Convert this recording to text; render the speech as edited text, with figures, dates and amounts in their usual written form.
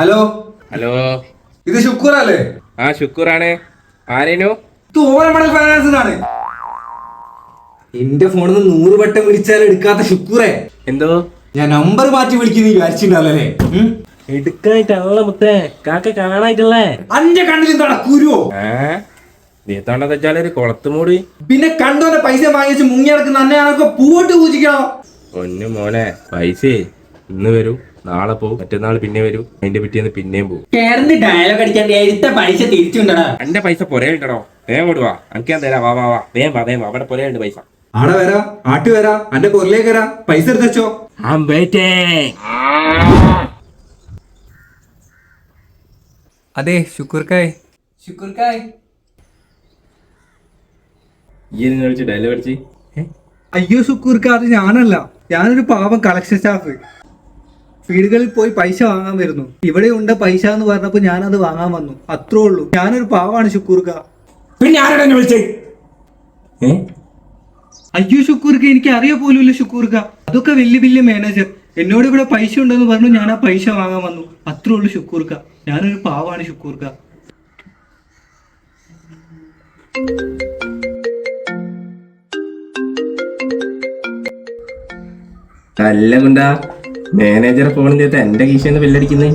Hello hello, ഇത് ഷുക്കൂർ അല്ലേ? ആ ഷുക്കൂറാണ്. ആരേനു? ഫൈനാൻസിനാണ്. എന്റെ ഫോണിൽ നിന്ന് 100 വട്ടം വിളിച്ചാൽ എടുക്കാത്ത ഷുക്കൂറേ, എന്തോ ഞാൻ നമ്പർ മാറ്റി വിളിക്കുന്ന വിചാരിച്ചിട്ടുണ്ടല്ലേ? എടുക്കാനായിട്ടല്ല മുത്തേ, കാക്ക കാണായിട്ടല്ലേ? അന്റെ കണ്ണിൽ എന്താ കുരുവോ? നീത്തോണ്ടെന്ന് വെച്ചാലൊരു കുളത്തുമൂടി. പിന്നെ കണ്ടോന്റെ പൈസ വാങ്ങിച്ച് മുങ്ങി നടക്കുന്ന അന്നെ ആൾക്ക് പൂവിട്ട് പൂജിക്കണോ? ഒന്നു മോനെ, പൈസേ ഇന്ന് വരും, നാളെ പോവും, മറ്റന്നാൾ പിന്നെ വരും, അതിന്റെ പിറ്റേന്ന് പിന്നെയും പോവും. കേരളത്തിൽ ഡയലോഗ് അടിക്കാൻ എടുത്ത പൈസ തിരിച്ചുണ്ടടാ. എന്റെ പൈസ പൊരയുണ്ടോ? വേഗം കൊടുവാ, എനിക്ക് ഞാൻ തരാം. വാ വാ വാ, വേഗം വാ വേഗം വാ, അവിടെ പൊരയുണ്ട് പൈസ. ആടെ വരാം, ആട്ടി വരാം, അന്റെ പൊരലേക്ക് വരാം, പൈസ എടുത്തോ. അതെ ശുക്കൂർക്കായ് ഈ വിളിച്ച് ഡയലോഗ് അടിച്ച്. അയ്യോ ഷുക്കൂർക്ക, അത് ഞാനല്ല, ഞാനൊരു പാവം കളക്ഷൻ സ്റ്റാഫ്. വീടുകളിൽ പോയി പൈസ വാങ്ങാൻ വരുന്നു. ഇവിടെ ഉണ്ട് പൈസ എന്ന് പറഞ്ഞപ്പോ ഞാനത് വാങ്ങാൻ വന്നു, അത്രേ ഉള്ളൂ. ഞാനൊരു പാവാണ് ഷുക്കൂർക്ക. പിന്നെ ആരോടെ വിളിച്ചേ? അയ്യോ ഷുക്കൂർക്ക, എനിക്ക് അറിയ പോലുമില്ല ഷുക്കൂർക്ക. അതൊക്കെ വലിയ വലിയ മാനേജർ. എന്നോട് ഇവിടെ പൈസ ഉണ്ടെന്ന് പറഞ്ഞു, ഞാൻ ആ പൈസ വാങ്ങാൻ വന്നു, അത്രേ ഉള്ളൂ ഷുക്കൂർക്ക. ഞാനൊരു പാവാണ് ഷുക്കൂർക്ക. അല്ല ഗുണ്ടാ, മാനേജർ ഫോണിന്റെ എന്റെ കീശന്ന് ബില്ലടിക്കുന്നേ.